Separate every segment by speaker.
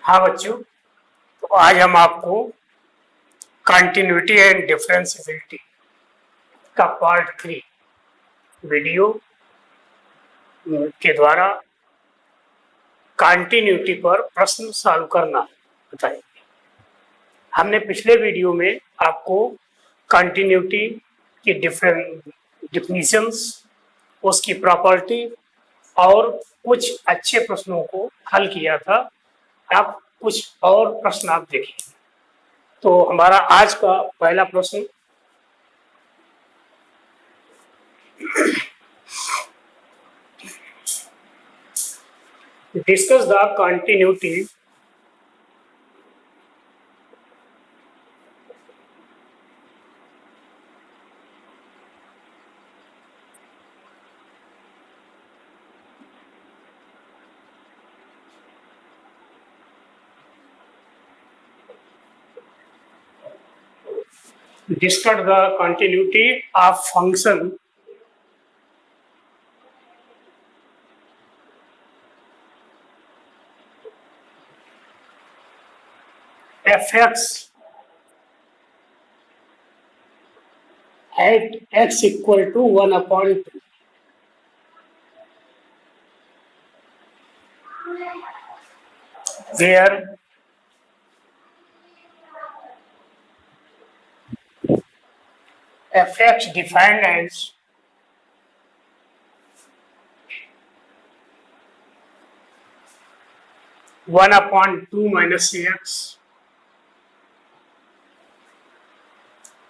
Speaker 1: हाँ बच्चों, तो आज हम आपको कंटिन्यूटी एंड डिफरेंशिएबिलिटी का पार्ट 3 वीडियो के द्वारा कंटिन्यूटी पर प्रश्न सॉल्व करना बताएंगे। हमने पिछले वीडियो में आपको कंटिन्यूटी की डिफिनीशंस, उसकी प्रॉपर्टी और कुछ अच्छे प्रश्नों को हल किया था। अब कुछ और प्रश्न आप देखिए। तो हमारा आज का पहला प्रश्न, discuss the continuity of function fx at x equal to 1/2, where fx defined as (1/2 minus x)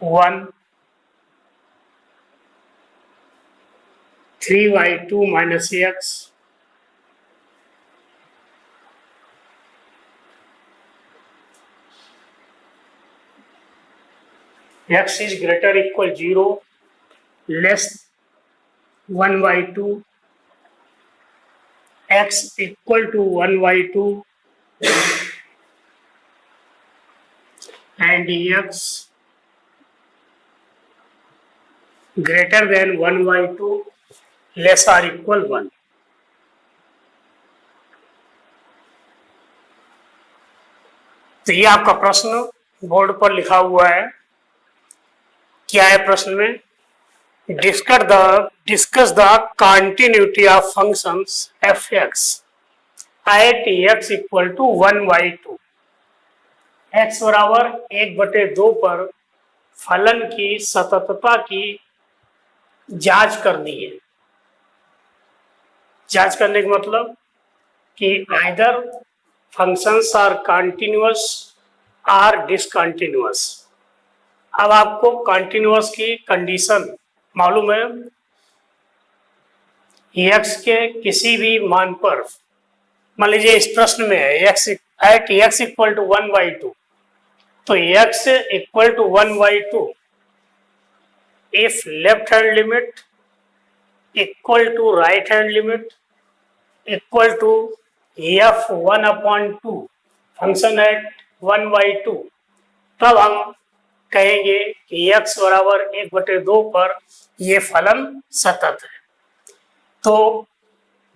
Speaker 1: 1 3/2 minus x x is greater equal 0, less 1/2, x equal to 1/2, and x greater than 1/2, less or equal 1. तो ये आपका प्रश्न board पर लिखा हुआ है। क्या है प्रश्न में? Discuss the continuity of functions fx at x equal to 1/2, x बराबर 1/2 पर फलन की सततता की जांच करनी है। जांच करने का मतलब कि either functions are continuous or discontinuous. अब आपको कंटिन्यूअस की कंडीशन मालूम है। x के किसी भी मान पर, मान लीजिए इस प्रश्न में है x at x equal to 1/2, तो x equal to 1/2 if left hand limit equal to right hand limit equal to f 1/2 function at 1/2, तब हम कहेंगे कि x बराबर 1/2 पर ये फलन सतत है। तो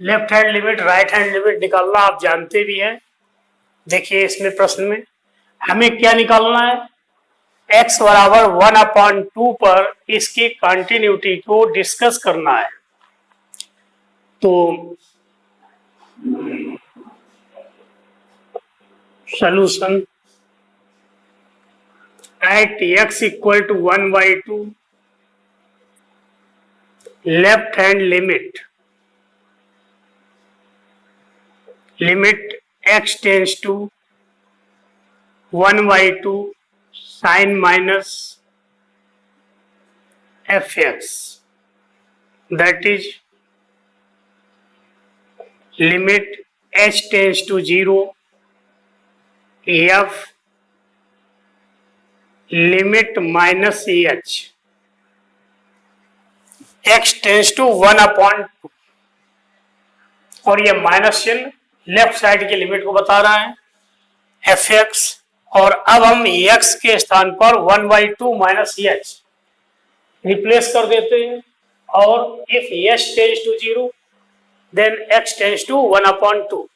Speaker 1: left hand limit, right hand limit निकालना आप जानते भी हैं। देखिए इसमें प्रश्न में हमें क्या निकालना है? x बराबर 1/2 पर इसकी कंटिन्यूटी को डिस्कस करना है। तो solution at x equal to 1/2, left hand limit x tends to 1/2 sin minus fx, that is limit h tends to 0 f limit minus h x tends to 1/2, और ये माइनस चिन्ह लेफ्ट साइड की limit को बता रहा है fx, और अब हम x के स्थान पर 1/2 माइनस h रिप्लेस कर देते हैं, और if h tends to 0 then x tends to 1/2।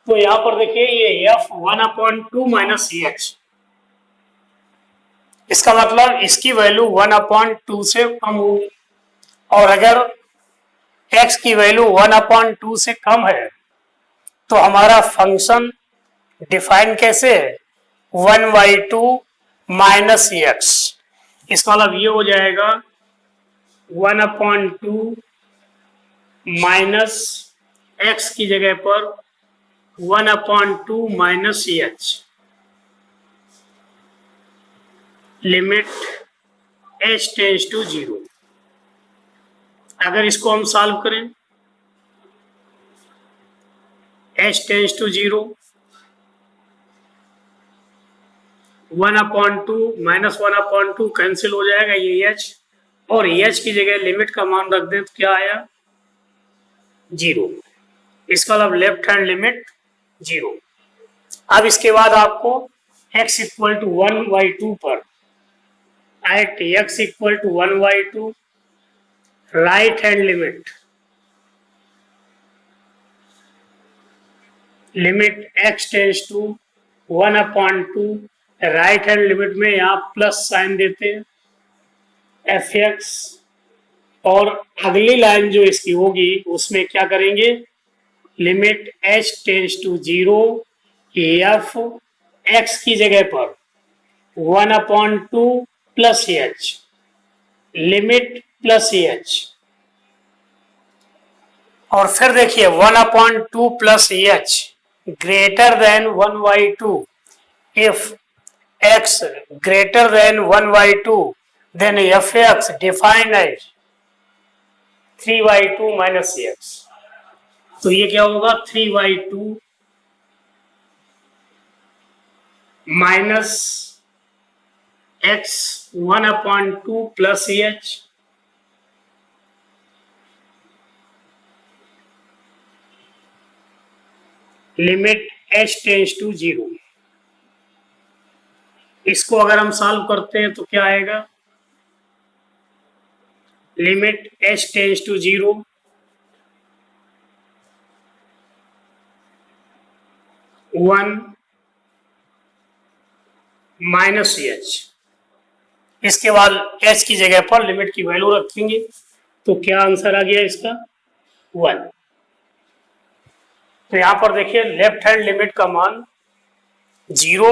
Speaker 1: तो यहां पर देखिए ये f 1/2 माइनस एच, इसका मतलब इसकी वैल्यू 1/2 से कम होगी, और अगर x की वैल्यू 1/2 से कम है तो हमारा फंक्शन डिफाइन कैसे है, 1/2 माइनस एक्स। इसका मतलब ये हो जाएगा 1/2 माइनस एक्स की जगह पर 1/2 minus h, limit h tends to 0। अगर इसको हम सॉल्व करें, h tends to 0, 1/2 minus 1/2 cancel हो जाएगा ये h, और h की जगह लिमिट का मान रख दें तो क्या आया, 0। इसका मतलब लेफ्ट हैंड लिमिट 0। अब इसके बाद आपको x इक्वल टू 1/2 पर at x equal to 1/2 right hand limit x tends to 1/2, right hand limit में यहाँ प्लस साइन देते हैं fx, और अगली लाइन जो इसकी होगी उसमें क्या करेंगे, limit h tends to 0, f x की जगह पर 1/2 plus h, limit plus h, और फिर देखिए 1/2 plus h greater than 1/2, if x greater than 1/2 then fx defined as 3/2 minus x। तो ये क्या होगा, 3/2 minus x 1/2 plus h, limit h tends to 0। इसको अगर हम सॉल्व करते हैं तो क्या आएगा, limit h tends to 0, 1 minus h। इसके बाद h की जगह पर लिमिट की वैल्यू रखेंगे तो क्या आंसर आ गया इसका, 1। तो यहां पर देखिए लेफ्ट हैंड लिमिट का मान 0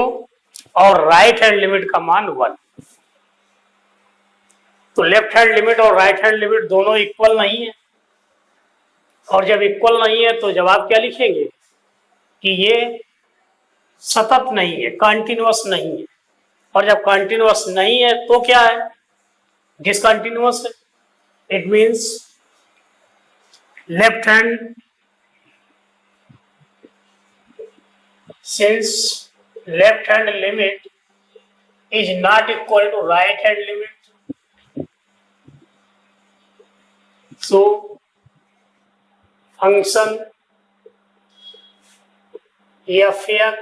Speaker 1: और राइट हैंड लिमिट का मान 1। तो लेफ्ट हैंड लिमिट और राइट हैंड लिमिट दोनों इक्वल नहीं है, और जब इक्वल नहीं है तो जवाब क्या लिखेंगे कि ये सतत नहीं है, कंटिन्यूअस नहीं है, और जब कंटिन्यूअस नहीं है तो क्या है, डिसकंटिन्यूअस है। It means left hand, since left hand limit is not equal to right hand limit, so function fx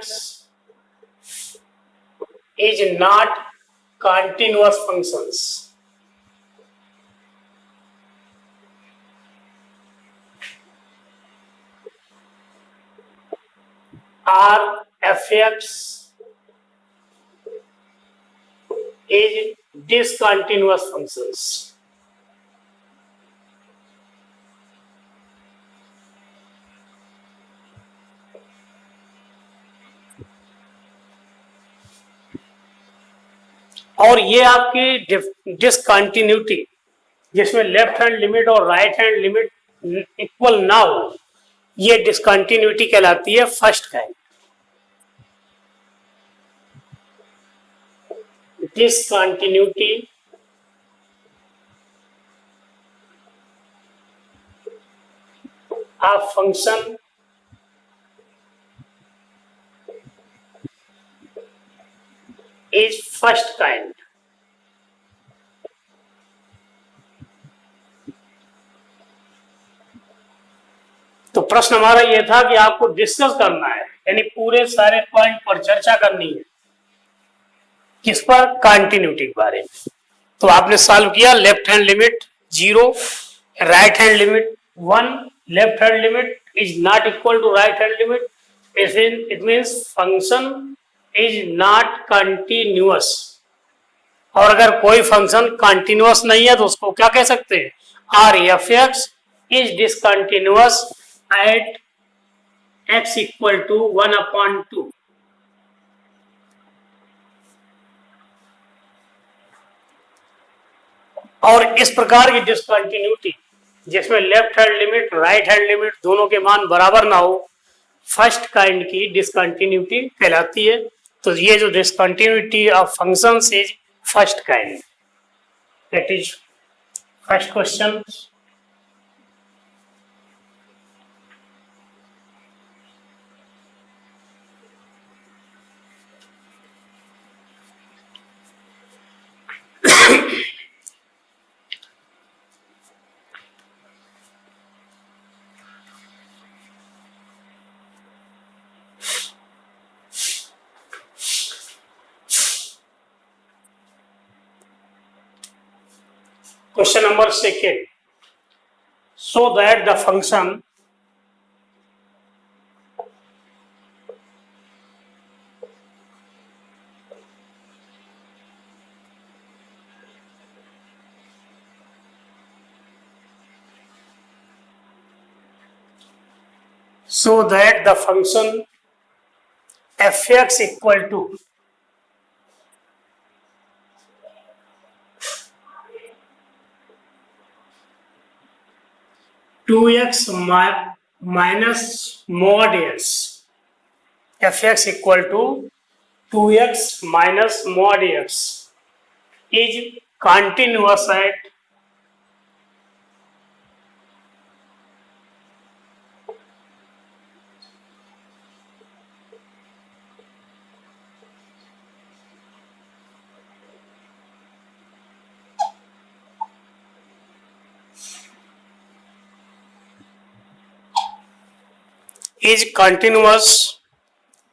Speaker 1: is not continuous functions। R fx is discontinuous functions। और ये आपकी डिसकंटिन्यूटी जिसमें लेफ्ट हैंड लिमिट और right hand limit equal ना हो, ये discontinuity कहलाती है first kind. discontinuity of function is first kind। तो प्रश्न हमारा यह था कि आपको डिस्कस करना है, यानी पूरे सारे पॉइंट पर चर्चा करनी है, किस पर, कंटिन्यूटी के बारे में। तो आपने सॉल्व किया, left hand limit 0, right hand limit 1, left hand limit is not equal to right hand limit, it means function is not continuous. और अगर कोई फंक्शन कंटिन्यूअस नहीं है तो उसको क्या कह सकते हैं, or f x is discontinuous at x equal to 1/2। और इस प्रकार की डिसकंटिन्यूटी जिसमें left hand limit right hand limit दोनों के मान बराबर ना हो, फर्स्ट काइंड की डिसकंटिन्यूटी कहलाती है। तो ये जो discontinuity of functions is first kind, that is first question. Question number second. So that the function fx equal to 2x minus mod x, fx equal to 2x minus mod x is continuous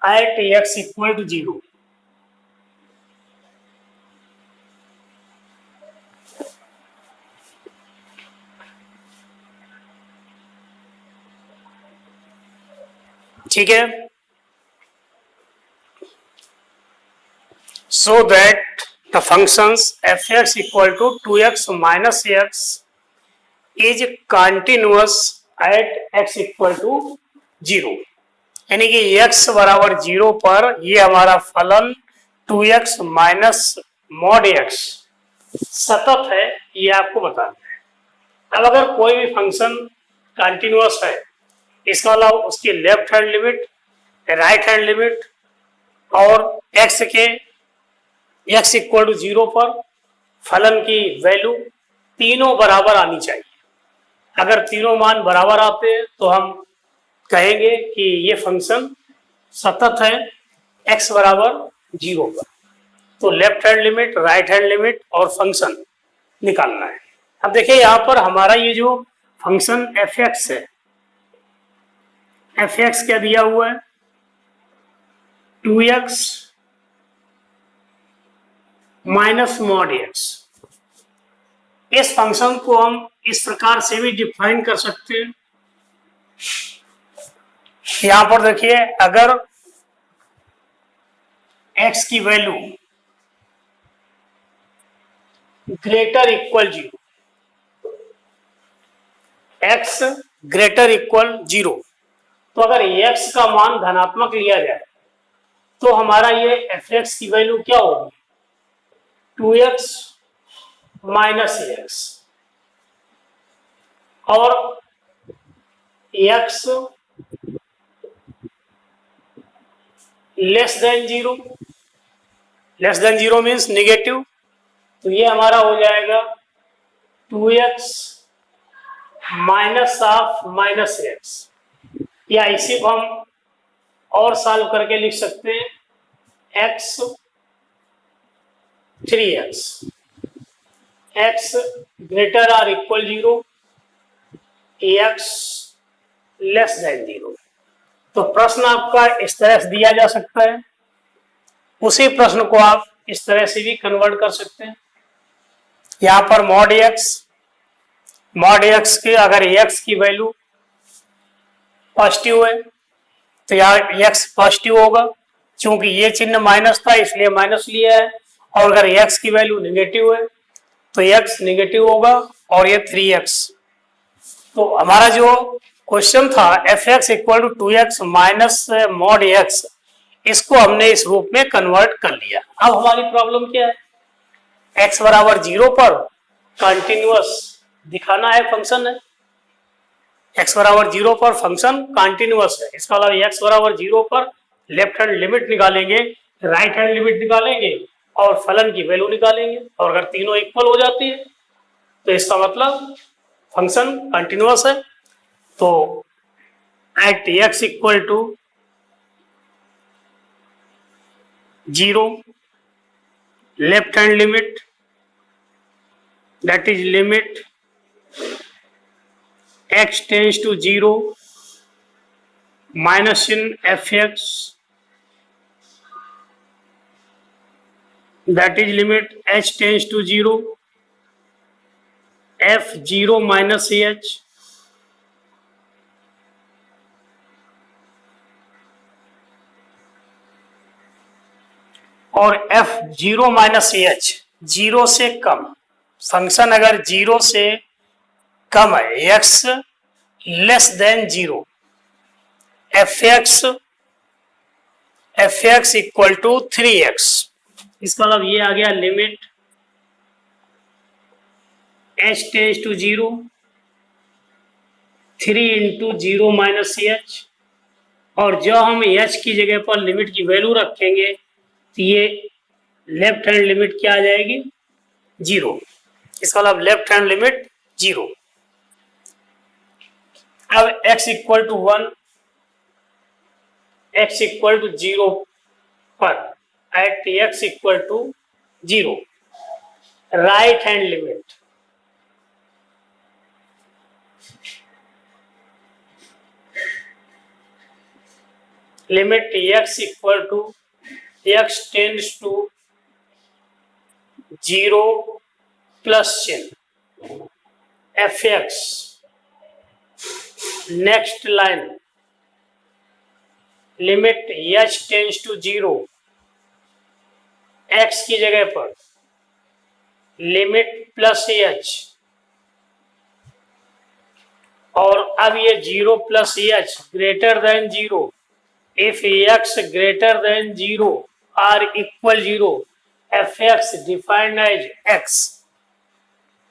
Speaker 1: at x equal to 0। ठीक है, so that the functions fx equal to 2x minus x is continuous at x equal to 0। यानी कि x बराबर 0 पर ये हमारा फलन 2x minus mod x सतत है, ये आपको बताना है। अब अगर कोई भी फंक्शन कंटिन्यूअस है, इसका अलावा उसकी left hand limit right hand limit और x के x इक्वल टू 0 पर फलन की वैल्यू तीनों बराबर आनी चाहिए। अगर तीनों मान बराबर आते हैं तो हम कहेंगे कि ये फंक्शन सतत है x बराबर 0 पर। तो left hand limit right hand limit और फंक्शन निकालना है। अब देखिए यहाँ पर हमारा ये जो फंक्शन fx है, fx क्या दिया हुआ है, 2x माइनस मॉड x। इस फंक्शन को हम इस प्रकार से भी डिफाइन कर सकते हैं। यहां पर देखिए, अगर x की value greater equal 0, x greater equal 0, तो अगर x का मान धनात्मक लिया जाए तो हमारा ये fx की वैल्यू क्या होगी, 2x माइनस एक्स। और x less than 0, less than 0 means negative, तो ये हमारा हो जाएगा 2x minus of minus x. या इसी को हम और सॉल्व करके लिख सकते हैं, x 3x, x greater or इक्वल 0, x लेस देन 0। तो प्रश्न आपका इस तरह से दिया जा सकता है, उसी प्रश्न को आप इस तरह से भी कन्वर्ट कर सकते हैं। यहां पर मॉड एक्स के अगर एक्स की वैल्यू पॉजिटिव है तो यहाँ x पॉजिटिव होगा, क्योंकि ये चिन्ह माइनस था इसलिए माइनस लिया है, और अगर x की वैल्यू निगेटिव है तो x निगेटिव होगा और ये 3x। तो हमारा जो क्वेश्चन था f(x) equal to 2x minus mod x, इसको हमने इस रूप में कन्वर्ट कर लिया। अब हमारी प्रॉब्लम क्या है, x बराबर 0 पर कंटिन्यूअस दिखाना है फंक्शन है, x बराबर 0 पर फंक्शन कंटिन्यूअस है। इसका मतलब x बराबर 0 पर लेफ्ट हैंड लिमिट निकालेंगे, राइट हैंड लिमिट निकालेंगे और फलन की वैल्यू निकालेंगे, और अगर तीनों इक्वल हो जाती है तो इसका मतलब फंक्शन कंटिन्यूअस है। तो at x equal to 0 left hand limit, that is limit x tends to 0 minus in f(x), that is limit h tends to 0 f(0 minus h), और f(0 minus h) 0 से कम, फंक्शन अगर 0 से कम है, x less than 0, f(x) equal to 3x, इसका मतलब ये आ गया limit h tends to 0 3 into 0 minus h, और जो हम h की जगह पर लिमिट की वैल्यू रखेंगे तो ये लेफ्ट हैंड लिमिट क्या आ जाएगी 0, इसका मतलब लेफ्ट हैंड लिमिट 0। अब x equal to 1, x equal to 0 पर at x equal to 0 right hand limit, limit x equal to x tends to 0 plus चिन्ह f(x), next line limit h tends to 0, x की जगह पर limit plus h, और अब ये 0 plus h greater than 0, if x greater than 0 equal इक्वल 0, f(x) defined as x,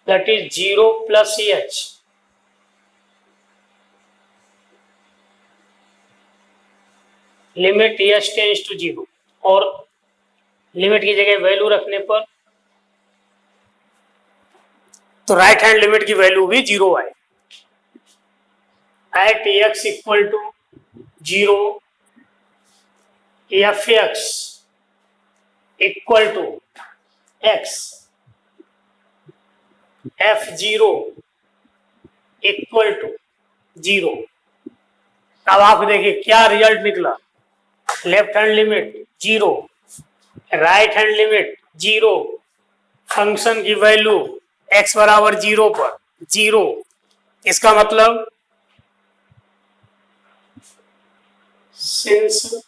Speaker 1: that is 0 plus h, limit h tends to 0, और limit की जगह वैल्यू रखने पर तो राइट हैंड लिमिट की वैल्यू भी 0 आए। At x equal to 0 f(x) equal to x, f(0) equal to 0। अब आप देखिए क्या रिजल्ट निकला, left hand limit 0, right hand limit 0, function की वैल्यू x बराबर 0 पर 0, इसका मतलब since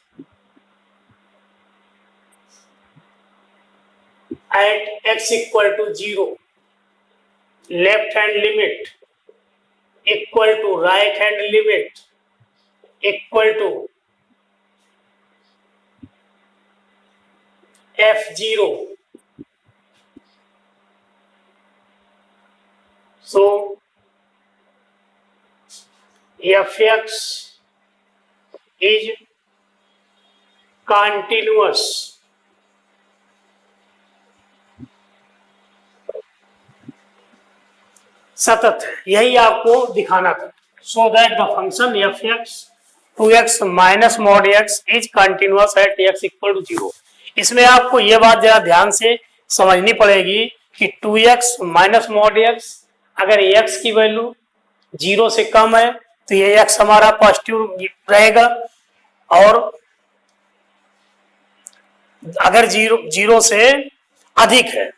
Speaker 1: at x equal to 0 left hand limit equal to right hand limit equal to f(0), so f(x) is continuous, सतत है, यही आपको दिखाना था। So that the function f(x) 2x minus mod x is continuous at x equal to 0। इसमें आपको ये बात जरा ध्यान से समझनी पड़ेगी कि 2x माइनस मॉड x, अगर x की वैल्यू 0 से कम है तो ये x हमारा पॉजिटिव रहेगा, और अगर 0 से अधिक है,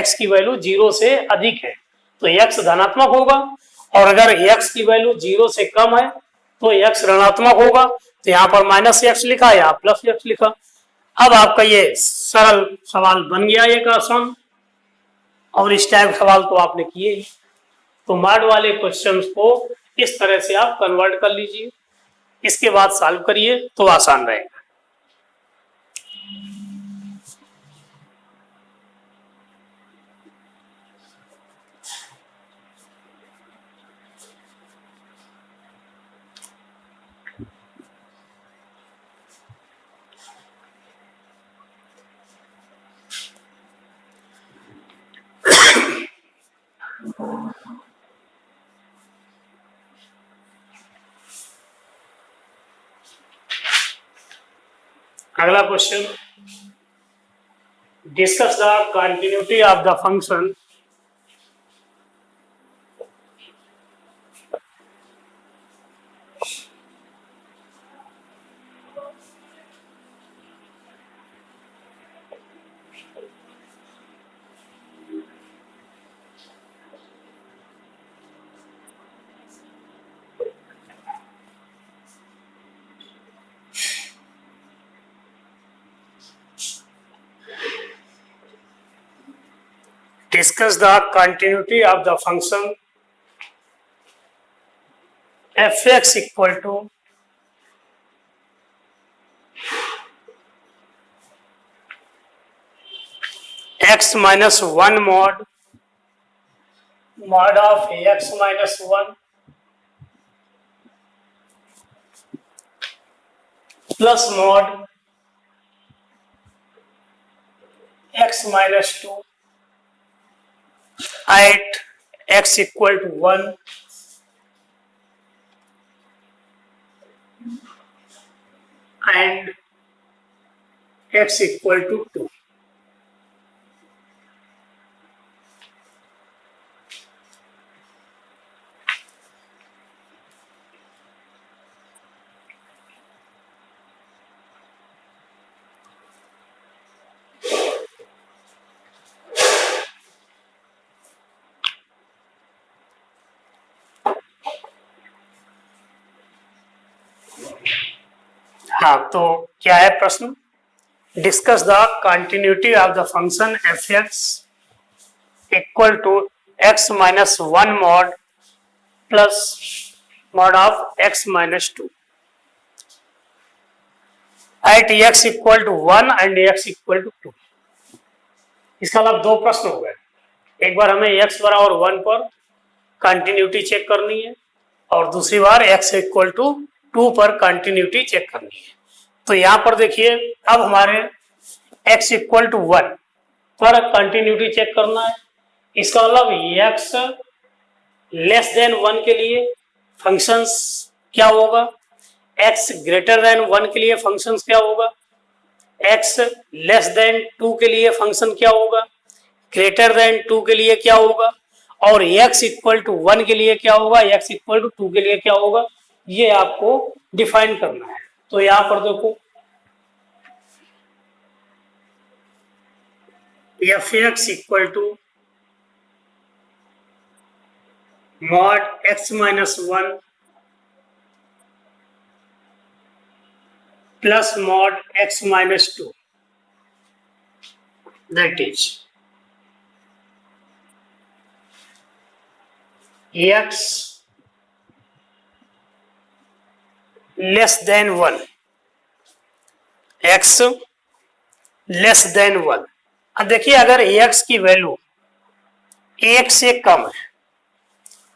Speaker 1: x की वैल्यू 0 से अधिक है तो x धनात्मक होगा, और अगर x की वैल्यू 0 से कम है तो x ऋणात्मक होगा, तो यहाँ पर -x लिखा या +x लिखा। अब आपका ये सरल सवाल बन गया एक आसान, और इस टाइप सवाल तो आपने किए ही। तो माड वाले क्वेश्चंस को इस तरह से आप कन्वर्ट कर लीजिए, इसके बाद सॉल्व करिए तो आसान रहेगा। अगला question, discuss the continuity of the function discuss the continuity of the function f(x) equal to x minus 1 mod of x minus 1 plus mod x minus 2 at x equal to 1 and x equal to 2. हाँ, तो क्या है प्रश्न? Discuss the continuity of the function f(x) equal to x minus 1 mod plus mod of x minus 2 at x equal to 1 and x equal to 2। इसका मतलब दो प्रश्न हो गए, एक बार हमें x बराबर 1 पर कंटिन्यूटी चेक करनी है और दूसरी बार x इक्वल टू 2 पर कंटिन्यूटी चेक करनी है। तो यहां पर देखिए, अब हमारे x इक्वल टू 1 पर कंटिन्यूटी चेक करना है। इसका मतलब x लेस देन 1 के लिए फंक्शंस क्या होगा, x ग्रेटर देन 1 के लिए फंक्शंस क्या होगा, x लेस देन 2 के लिए फंक्शन क्या होगा, ग्रेटर देन 2 के लिए क्या होगा, और x इक्वल टू 1 के लिए क्या होगा, x इक्वल टू 2 के लिए क्या होगा, ये आपको डिफाइन करना है। तो यहां पर देखो, f(x) equal to mod x minus 1 plus mod x minus 2, that is x less than 1, x less than 1। अब देखिए, अगर x की वैल्यू 1 से कम है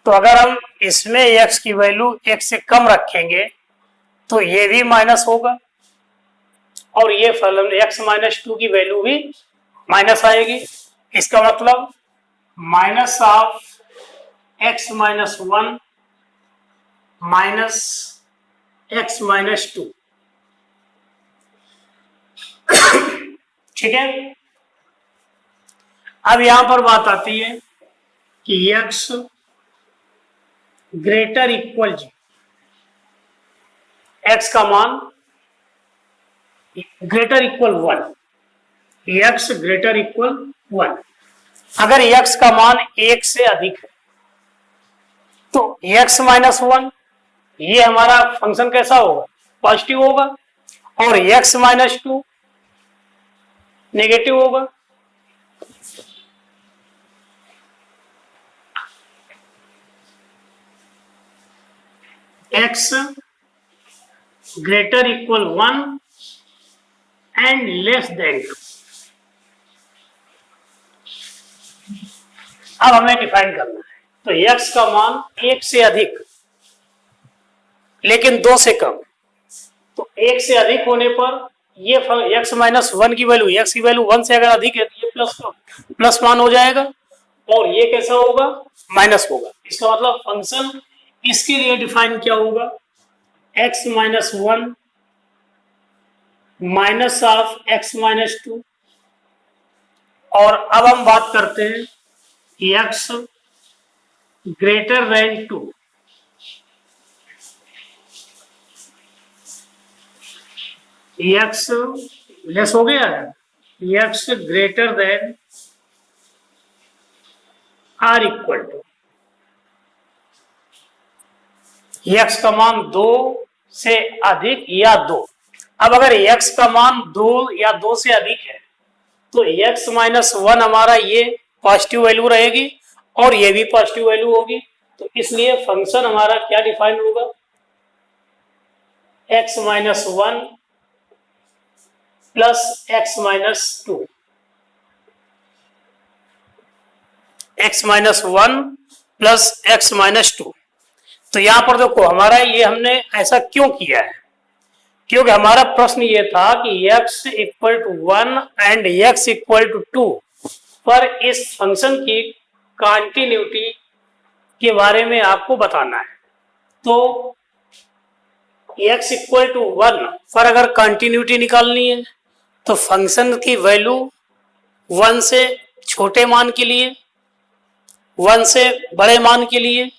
Speaker 1: तो अगर हम इसमें x की वैल्यू 1 से कम रखेंगे तो ये भी माइनस होगा और ये फलन x माइनस 2 की वैल्यू भी माइनस आएगी। इसका मतलब minus of x minus 1 minus x minus 2। ठीक है, अब यहां पर बात आती है कि x ग्रेटर इक्वल जी, x का मान greater equal 1, x greater equal 1। अगर x का मान 1 से अधिक है तो x माइनस 1 ये हमारा फंक्शन कैसा होगा, पॉजिटिव होगा, और x माइनस 2 नेगेटिव होगा। x greater equal 1 and less than 2। अब हमें डिफाइन करना है, तो x का मान 1 से अधिक लेकिन 2 से कम, तो 1 से अधिक होने पर ये x माइनस 1 की वैल्यू, x की वैल्यू 1 से अगर अधिक है तो ये प्लस मान हो जाएगा, और ये कैसा होगा, माइनस होगा। इसका मतलब फंक्शन इसके लिए डिफाइन क्या होगा, x minus 1 minus of x minus 2। और अब हम बात करते हैं x greater than 2। x less हो गया है, x greater than or equal to, x का मान 2 से अधिक या 2। अब अगर x का मान 2 या 2 से अधिक है तो x माइनस 1 हमारा ये पॉजिटिव वैल्यू रहेगी और ये भी पॉजिटिव वैल्यू होगी, तो इसलिए फंक्शन हमारा क्या डिफाइन होगा, x minus 1 plus x minus 2, x minus 1 plus x minus 2। तो यहां पर देखो हमारा ये हमने ऐसा क्यों किया है, क्योंकि हमारा प्रश्न ये था कि x equal to 1 and x equal to 2 पर इस फंक्शन की कॉन्टिन्यूटी के बारे में आपको बताना है। तो x इक्वल टू 1 पर अगर कॉन्टिन्यूटी निकालनी है तो फंक्शन की वैल्यू 1 से छोटे मान के लिए, 1 से बड़े मान के लिए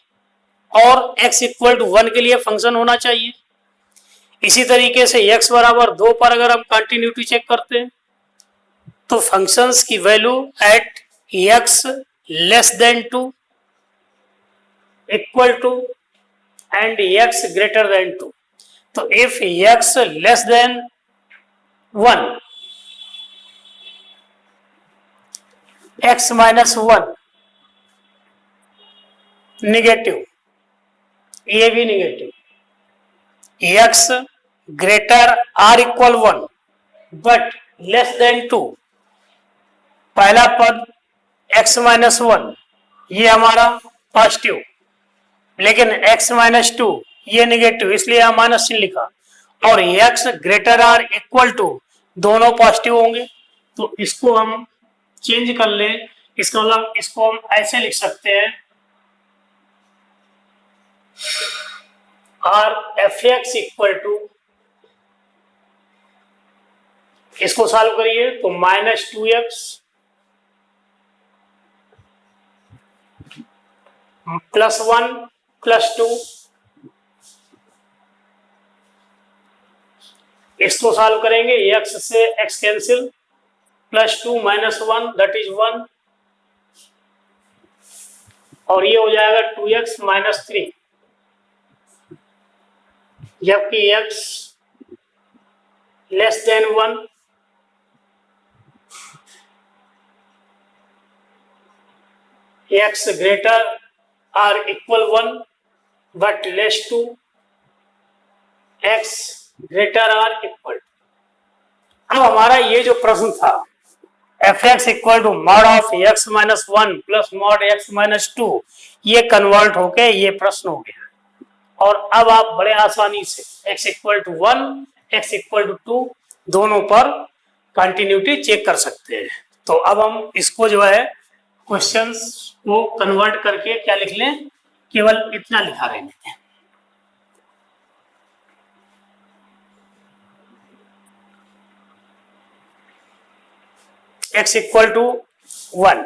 Speaker 1: और x इक्वल टू 1 के लिए फंक्शन होना चाहिए। इसी तरीके से x बराबर 2 पर अगर हम कंटिन्यूटी चेक करते हैं तो फंक्शंस की value at x less than 2 equal to and x greater than 2। तो if x less than 1, x minus 1 negative, ये भी निगेटिव, x ग्रेटर आर इक्वल 1 बट लेस देन 2, पहला पद x माइनस 1 ये हमारा पॉजिटिव, लेकिन x माइनस 2 ये निगेटिव, इसलिए हम माइनस चिन्ह लिखा, और x greater or equal to दोनों पॉजिटिव होंगे, तो इसको हम चेंज कर ले। इसका मतलब इसको हम ऐसे लिख सकते हैं, or f x equal to, इसको सॉल्व करिए तो माइनस 2x प्लस 1 प्लस 2, इसको सॉल्व करेंगे x से x cancel, plus 2 minus 1 that is 1, और ये हो जाएगा 2x माइनस 3, जबकि x less than 1, x greater or इक्वल 1 but less 2, x greater or equal. अब हमारा ये जो प्रश्न था f x equal to mod of x minus 1 plus mod x minus 2, ये कन्वर्ट होके ये प्रश्न हो गया, और अब आप बड़े आसानी से x equal to 1 x equal to 2 दोनों पर कंटिन्यूटी चेक कर सकते हैं। तो अब हम इसको जो है क्वेश्चंस को कन्वर्ट करके क्या लिख लें, केवल इतना लिखा रहने दें। x equal to 1,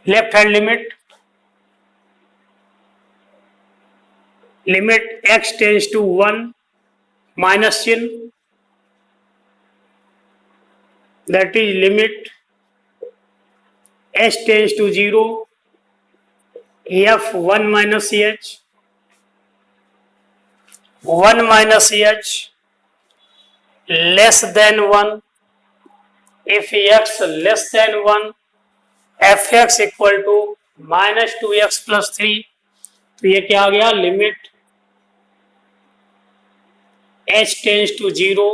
Speaker 1: left hand limit x tends to 1 minus चिन्ह that is limit h tends to 0, f 1 minus h, 1 minus h less than 1, if x less than 1, fx equal to minus 2x plus 3, तो ये क्या आ गया, limit h tends to 0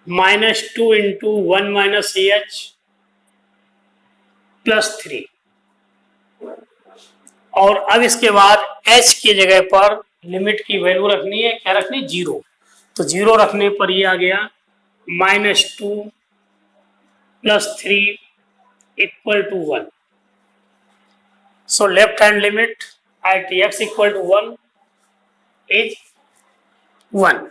Speaker 1: minus 2 into 1 minus h plus 3। और अब इसके बाद h की जगह पर लिमिट की वैल्यू रखनी है, क्या रखनी, 0। तो 0 रखने पर ये आ गया minus 2 plus 3 equal to 1। So left hand limit at x equal to 1 is 1.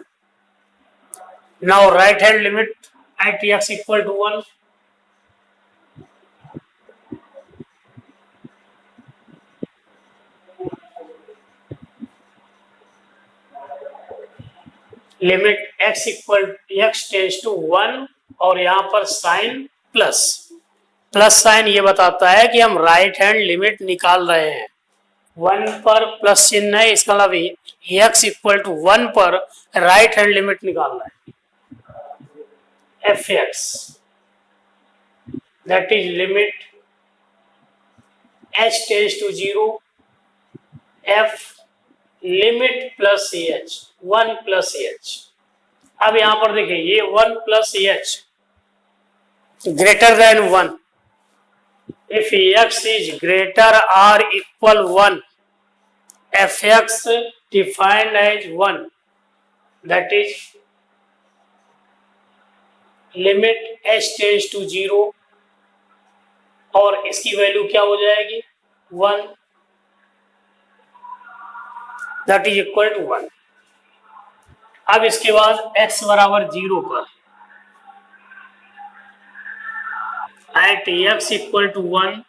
Speaker 1: Now right hand limit at x equal to 1. Limit x equal x tends to 1 और यहाँ पर साइन प्लस, प्लस साइन ये बताता है कि हम right hand limit निकाल रहे हैं। 1 पर प्लस चिन्ह है, इसका मतलब x इक्वल टू 1 पर राइट हैंड लिमिट निकालना है। fx that is limit h tends to 0, f limit plus H 1 plus H. अब यहां पर देखिए ये 1 plus H greater than 1, if x is greater और equal 1, fx defined as 1, that is limit h tends to 0 और इसकी value क्या हो जाएगी, 1, दैट इज इक्वल टू 1। अब इसके बाद x बराबर 0 पर at x equal to 1,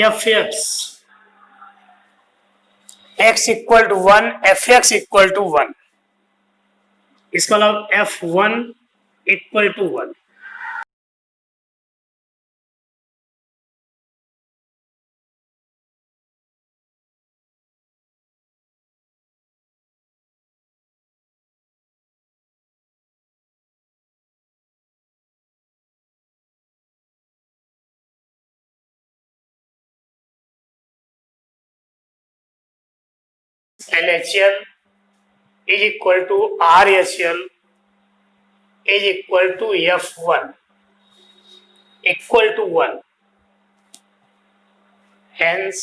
Speaker 1: fx x equal to 1, fx equal to 1, इसका मतलब f1 equal to 1। LHL is equal to RHL is equal to F1 equal to 1. Hence,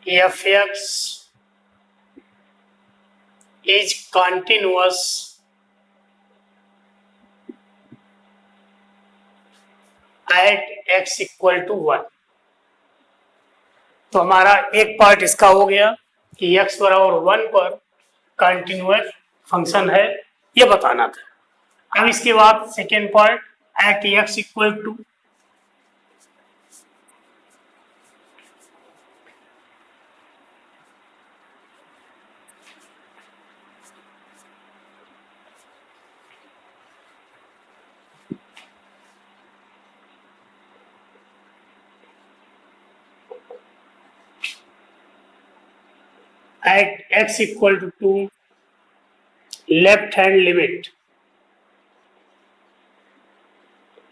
Speaker 1: Fx is continuous at x equal to 1. तो हमारा एक part इसका हो गया कि x बराबर 1 पर कंटिन्यूअस फंक्शन है, ये बताना था। अब इसके बाद second part at x equal to at x equal to 2, left hand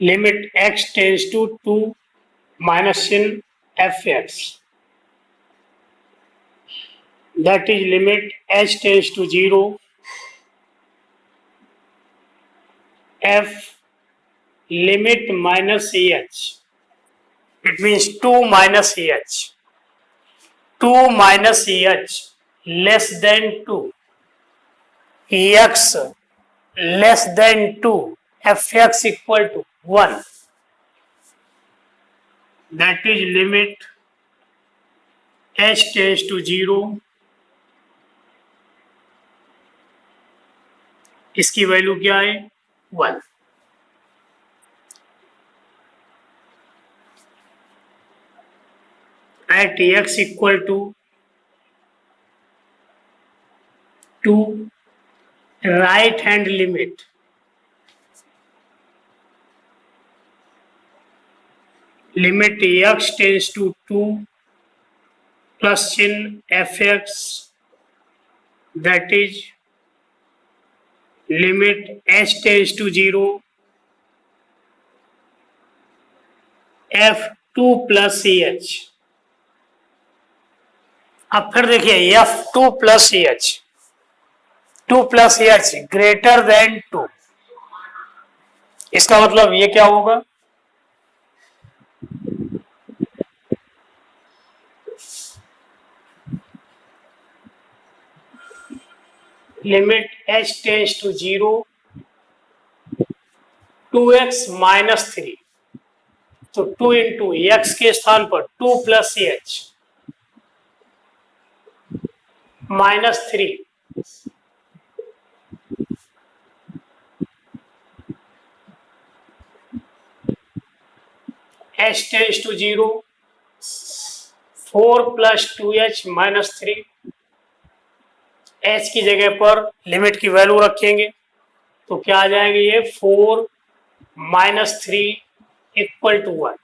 Speaker 1: limit x tends to 2 minus in fx, that is limit h tends to 0, f limit minus h, it means 2 minus h, 2 minus h less than 2, x less than 2, fx equal to 1, that is limit h tends to 0, इसकी value क्या है, 1। at x equal to to right hand limit x tends to 2 plus in fx, that is limit h tends to 0 f2 plus ch। अब फिर देखिए f2 plus ch, 2 plus h greater than 2, इसका मतलब ये क्या होगा, limit h tends to 0 2x minus 3, तो 2 into x के स्थान पर 2 plus h minus 3, h tends to 0 4 plus 2h minus 3, h की जगह पर लिमिट की वैल्यू रखेंगे तो क्या आ जाएंगे, ये 4 minus 3 equal to 1।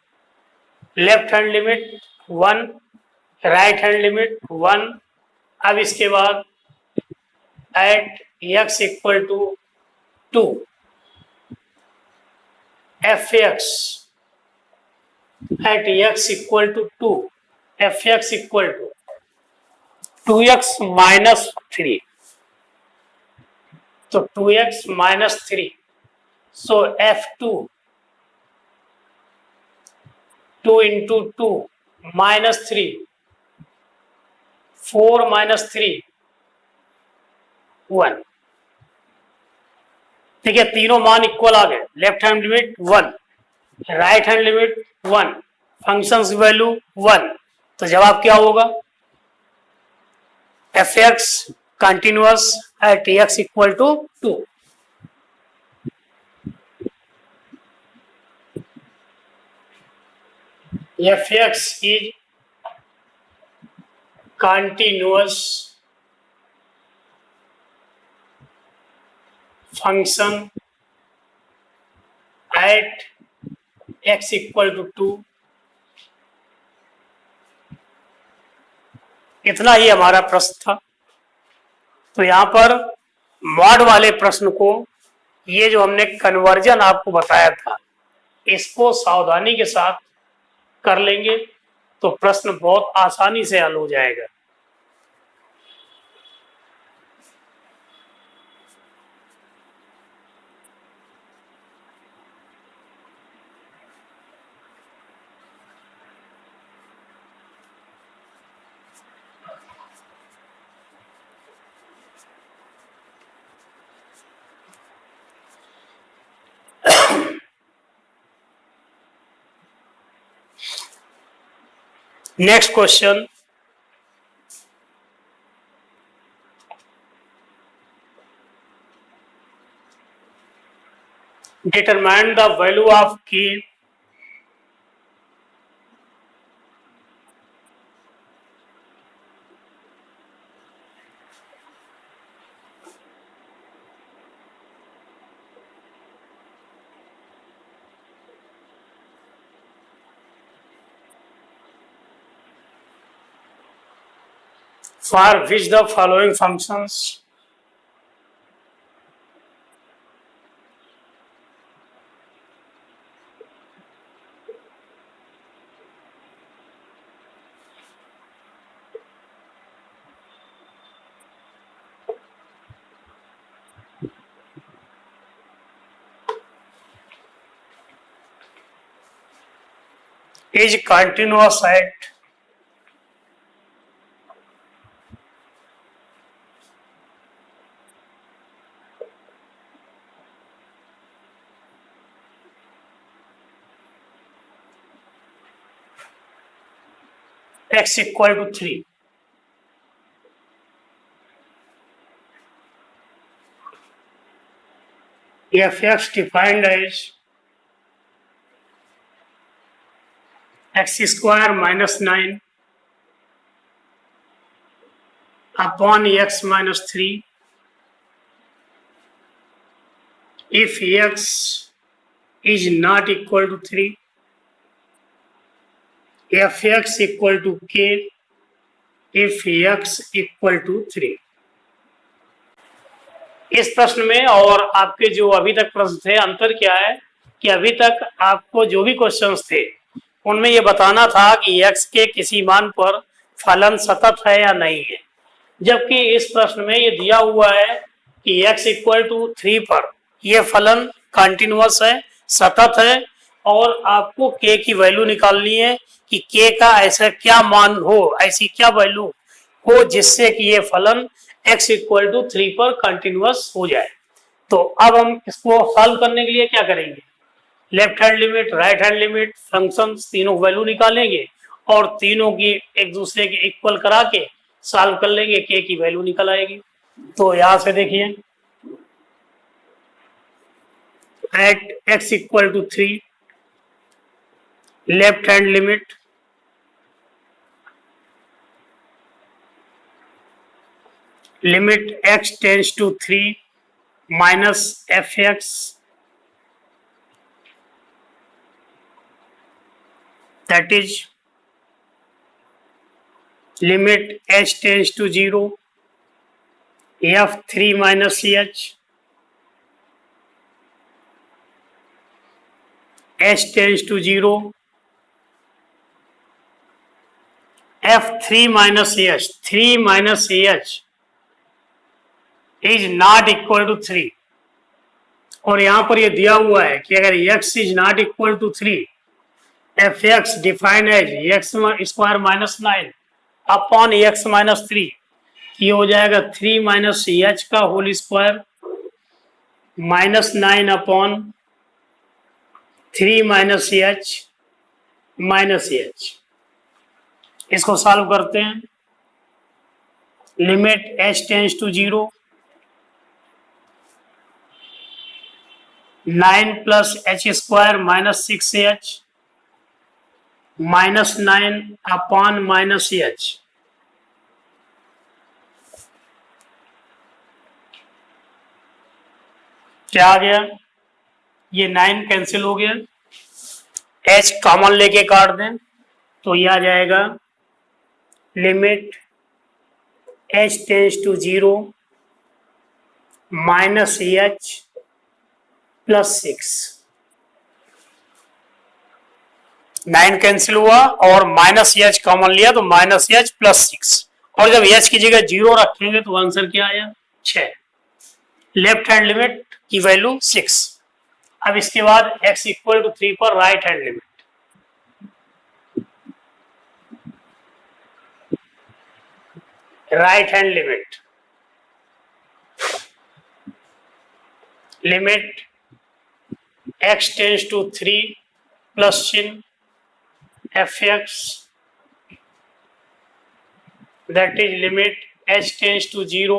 Speaker 1: Left hand limit 1, right hand limit 1। अब इसके बाद at x equal to 2 f x at x equal to 2 f x equal to 2x minus 3, तो 2x minus 3, so f2 2 into 2 minus 3, 4 minus 3 1। ठीक है, तीनों मान equal आ गए। Left hand limit 1, right hand limit 1, functions value 1, तो जवाब क्या होगा, f x continuous at x equal to 2। F x is continuous function at x equal to 2। इतना ही हमारा प्रश्न था। तो यहाँ पर मॉड वाले प्रश्न को, ये जो हमने कन्वर्जन आपको बताया था, इसको सावधानी के साथ कर लेंगे तो प्रश्न बहुत आसानी से हल हो जाएगा। Next question. Determine the value of k for which the following functions is continuous at x equal to 3। f(x) defined as x square minus 9 upon x minus 3 if x is not equal to 3, fx equal to k if x equal to 3। इस प्रश्न में और आपके जो अभी तक प्रश्न थे, अंतर क्या है कि अभी तक आपको जो भी क्वेश्चंस थे उनमें ये बताना था कि x के किसी मान पर फलन सतत है या नहीं है, जबकि इस प्रश्न में ये दिया हुआ है कि x इक्वल टू 3 पर यह फलन कंटिन्यूअस है, सतत है, और आपको k की वैल्यू निकालनी है कि k का ऐसा क्या मान हो, ऐसी क्या वैल्यू हो जिससे कि ये फलन x इक्वल टू 3 पर कंटिन्यूअस हो जाए। तो अब हम इसको सॉल्व करने के लिए क्या करेंगे, left hand limit, right hand limit, functions तीनों वैल्यू निकालेंगे और तीनों की एक दूसरे के इक्वल करा के सॉल्व कर लेंगे, k की वैल्यू निकल आएगी। तो यहां से देखिए, at x equal to 3, left hand limit limit x tends to 3 minus fx that is limit h tends to 0 f3 minus h tends to 0 f3 minus h 3 minus h is not equal to 3, और यहां पर यह दिया हुआ है कि अगर x is not equal to 3, fx defined as x square minus 9 upon x minus 3, ये हो जाएगा 3 माइनस h का whole square minus 9 upon 3 minus h minus h। इसको सॉल्व करते हैं, limit h tends to 0, 9 plus h square minus 6h minus 9 upon minus h, क्या आ गया, ये 9 कैंसिल हो गया, h कॉमन लेके काट दें तो ये आ जाएगा limit h tends to 0 minus h plus 6, 9 cancel हुआ और माइनस एच कॉमन लिया तो माइनस एच प्लस 6, और जब एच की जगह 0 रखेंगे तो आंसर क्या आया 6। लेफ्ट हैंड लिमिट की वैल्यू 6। अब इसके बाद x इक्वल टू 3 पर right hand limit, right hand limit limit x tends to 3 plus चिन्ह fx that is limit h tends to 0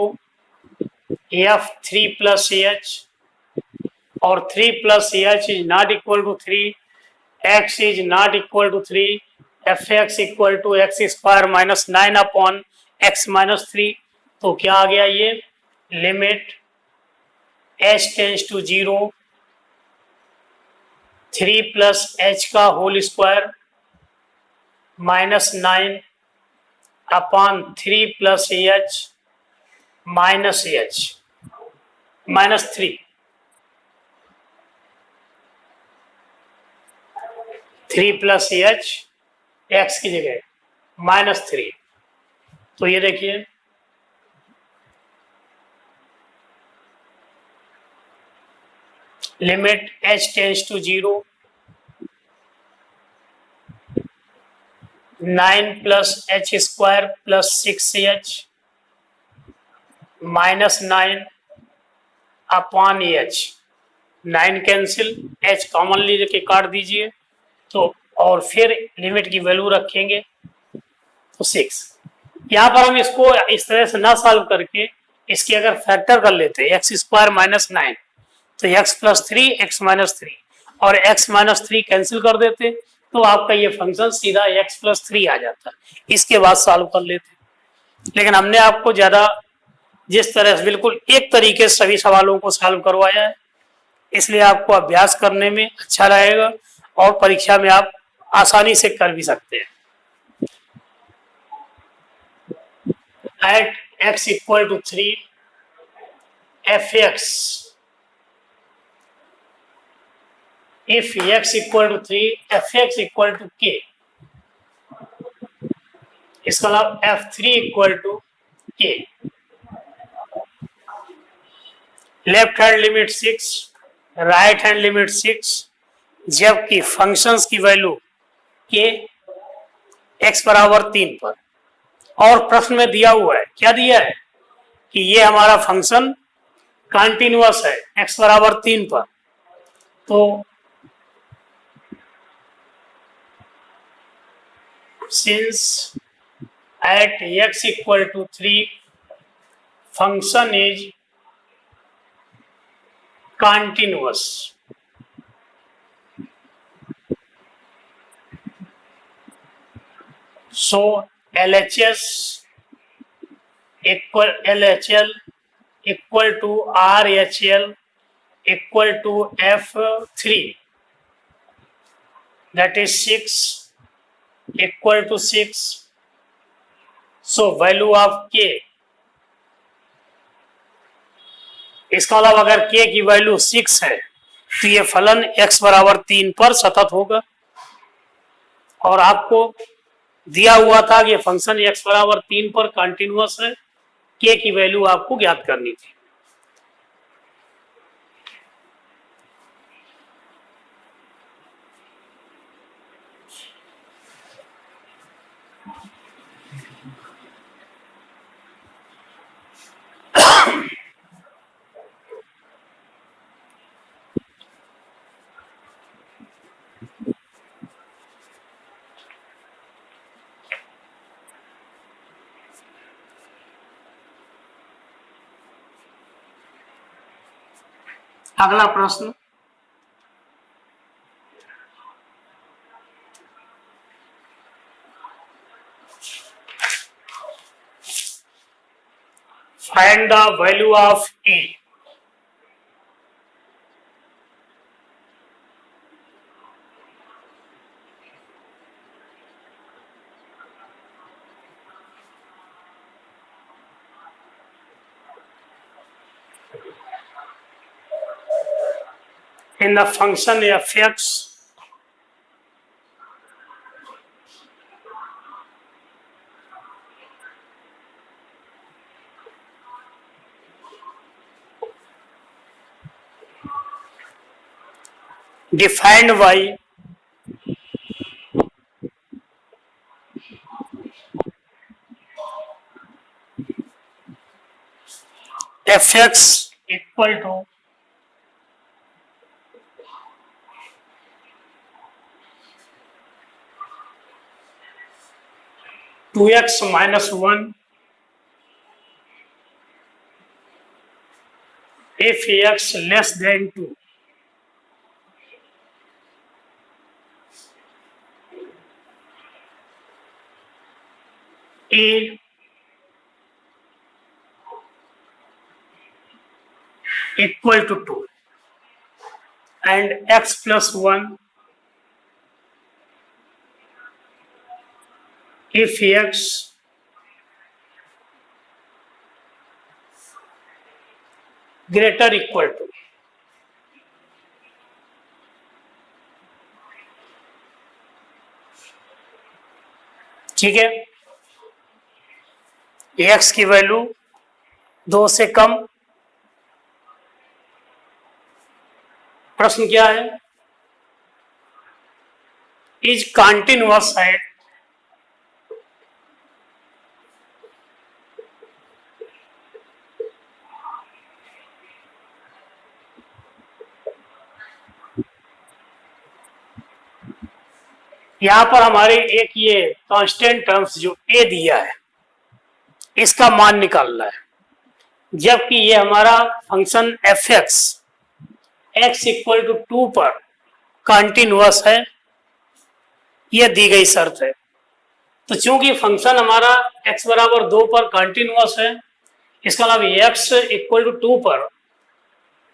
Speaker 1: f3 plus h, और 3 plus h is not equal to 3, x is not equal to 3, fx equal to x square minus 9 upon x minus 3, तो क्या आ गया ये limit h tends to 0 3 plus h का whole square minus 9 upon 3 plus h minus h minus 3, 3 plus h x की जगह minus 3, तो ये देखिए limit h tends to 0 9 plus h square plus 6h minus 9 upon h, 9 cancel, h common लेके काट दीजिए तो, और फिर लिमिट की वैल्यू रखेंगे तो 6। यहाँ पर हम इसको इस तरह से ना सॉल्व करके इसकी अगर फैक्टर कर लेते x स्क्वायर माइनस 9 तो x प्लस 3 x माइनस 3 और x माइनस 3 कैंसिल कर देते तो आपका ये फंक्शन सीधा x प्लस 3 आ जाता, इसके बाद सॉल्व कर लेते। लेकिन हमने आपको ज्यादा जिस तरह से बिल्कुल एक तरीके से सभी सवालों को सॉल्व करवाया है इसलिए आपको अभ्यास करने में अच्छा रहेगा और परीक्षा में आप आसानी से कर भी सकते हैं। At x equal to 3 fx, if x equal to 3 fx equal to k, इसका मतलब f3 equal to k, left hand limit 6, right hand limit 6, जबकि फंक्शंस की वैल्यू k x बराबर 3 पर, और प्रश्न में दिया हुआ है, क्या दिया है कि ये हमारा फंक्शन कंटिन्यूअस है x बराबर 3 पर, तो since at x equal to 3 function is continuous, so LHS equal LHL equal to RHL equal to F3, that is 6 equal to 6, so value of K, इसका मतलब अगर K की वैल्यू 6 है तो ये फलन x बराबर 3 पर सतत होगा, और आपको दिया हुआ था कि फंक्शन x बराबर 3 पर कंटिन्यूअस है, k की वैल्यू आपको ज्ञात करनी थी। अगला प्रश्न, find the value of A, in the function fx defined by fx equal to 2x minus 1 if x less than 2, a equal to 2 and x plus 1 if x greater equal to, ठीक है, x की value 2 से कम, प्रश्न क्या है, is continuous है, यहां पर हमारे एक ये कांस्टेंट टर्म्स जो a दिया है इसका मान निकालना है, जबकि ये हमारा function fx x equal to 2 पर कंटिन्यूअस है, यह दी गई शर्त है। तो चूंकि फंक्शन हमारा x बराबर 2 पर कंटिन्यूअस है, इसका मतलब x इक्वल टू 2 पर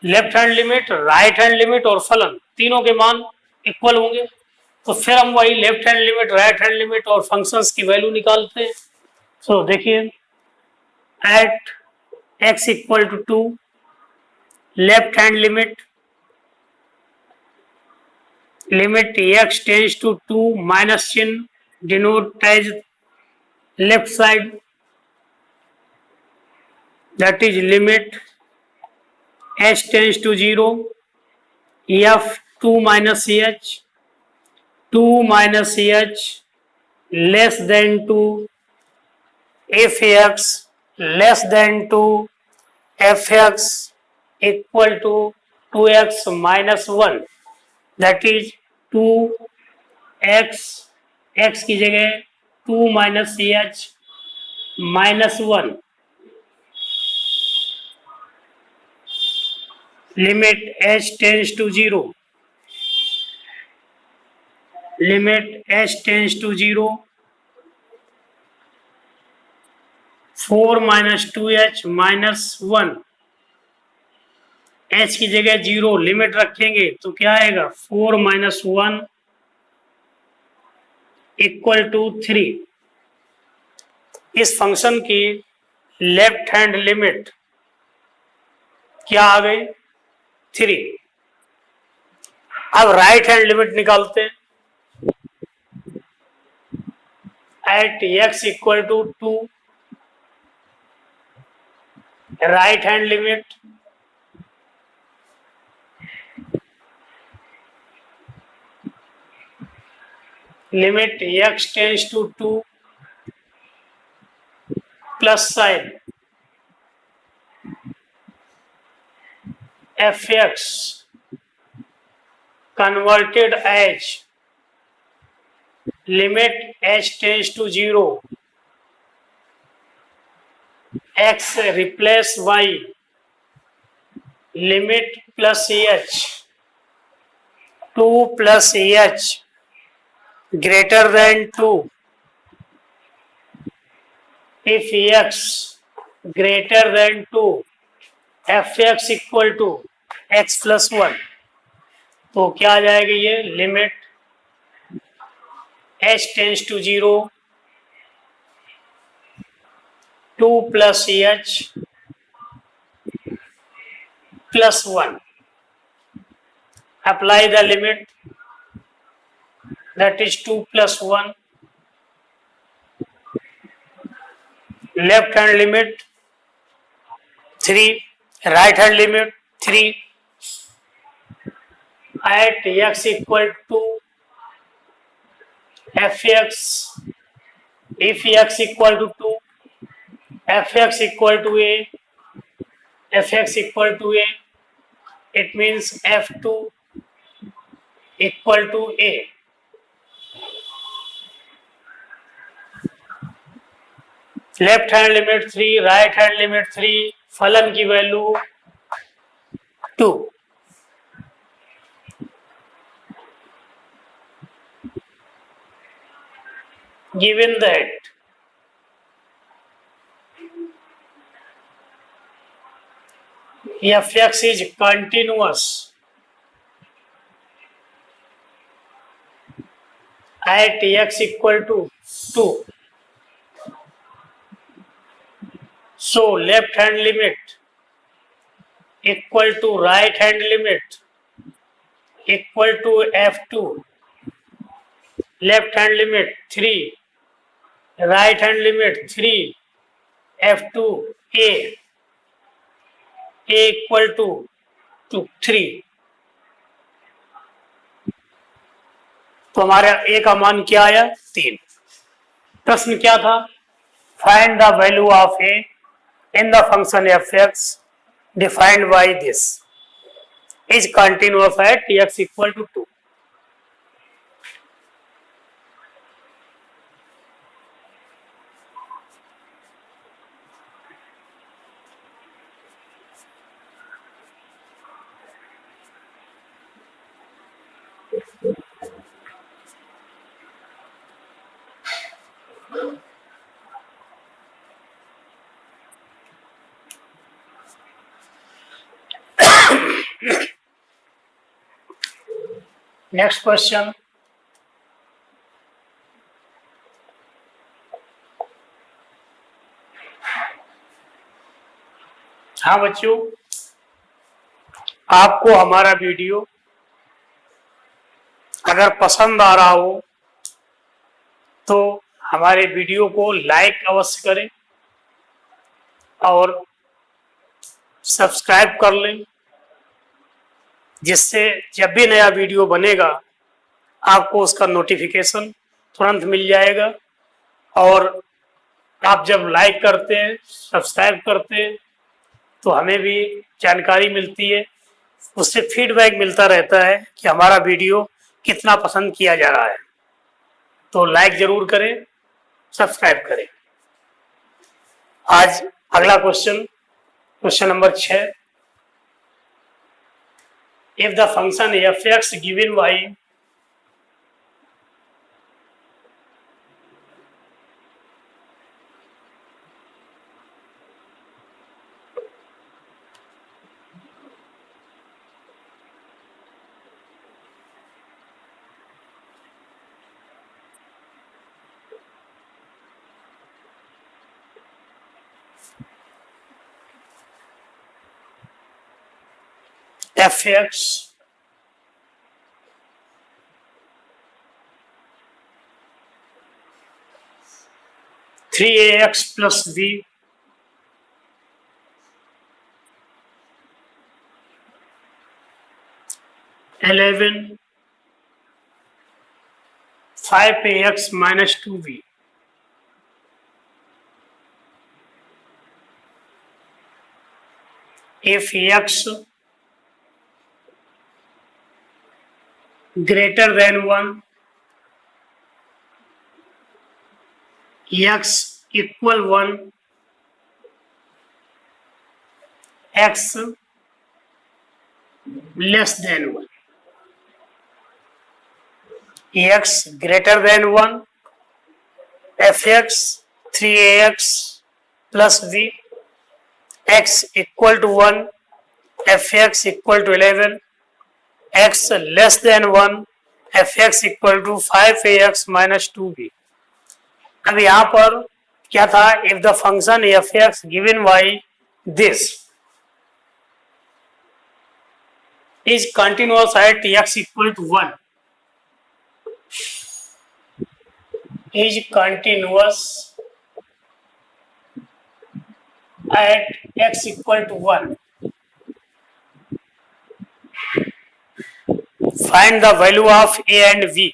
Speaker 1: left hand limit, right hand limit और फलन तीनों के मान इक्वल होंगे, तो फिर हम वही left hand limit, right hand limit और फंक्शंस की वैल्यू निकालते हैं। सो देखिए, at x equal to 2, left hand limit x tends to 2 minus चिन्ह denote as left side, that is limit h tends to 0 f 2 minus h, 2 minus h less than 2 if x less than 2 fx equal to 2x minus 1, that is 2x, x की जगह 2 minus h minus 1, limit h tends to 0, limit h tends to 0, 4 minus 2h minus 1, h की जगह 0 limit रखेंगे तो क्या आएगा 4 minus 1 equal to 3। इस function की लेफ्ट हैंड लिमिट क्या आ गई 3। अब राइट हैंड लिमिट निकालते हैं। At x equal to 2, right hand limit x tends to 2 plus sign fx converted as limit h tends to 0, x replace y, limit plus h, 2 plus h greater than 2 if x greater than 2, fx equal to x plus 1, तो क्या आ जाएगा ये limit h tends to 0, 2 plus h plus 1, apply the limit that is 2 plus 1, left hand limit 3, right hand limit 3, at x equal to fx, if x equal to 2, fx equal to a, fx equal to a, it means f2 equal to a। Left hand limit 3, right hand limit 3, फलन की value 2। Given that fx is continuous at x equal to 2, so left hand limit equal to right hand limit equal to f2, left hand limit 3, right hand limit 3, f2 a equal to 3। तो हमारे a का मान क्या आया 3। प्रश्न क्या था, find the value of a in the function fx defined by this is continuous at x equal to 2। Next question, हाँ बच्चों, आपको हमारा वीडियो अगर पसंद आ रहा हो तो हमारे वीडियो को लाइक अवश्य करें और सब्सक्राइब कर लें, जिससे जब भी नया वीडियो बनेगा आपको उसका नोटिफिकेशन तुरंत मिल जाएगा। और आप जब लाइक करते हैं, सब्सक्राइब करते हैं, तो हमें भी जानकारी मिलती है, उससे फीडबैक मिलता रहता है कि हमारा वीडियो कितना पसंद किया जा रहा है। तो लाइक जरूर करें, सब्सक्राइब करें। आज अगला question, question number 6, if the function f x given by f x three a x plus b eleven 5ax minus 2b if x greater than 1, x equal 1, x less than 1, x greater than 1, fx 3ax plus b, x equal to 1, fx equal to 11, x less than 1, fx equal to 5ax minus 2b। अब यहां पर क्या था, if the function f x given by this is continuous at x equal to 1, is continuous at x equal to 1, find the value of a and v।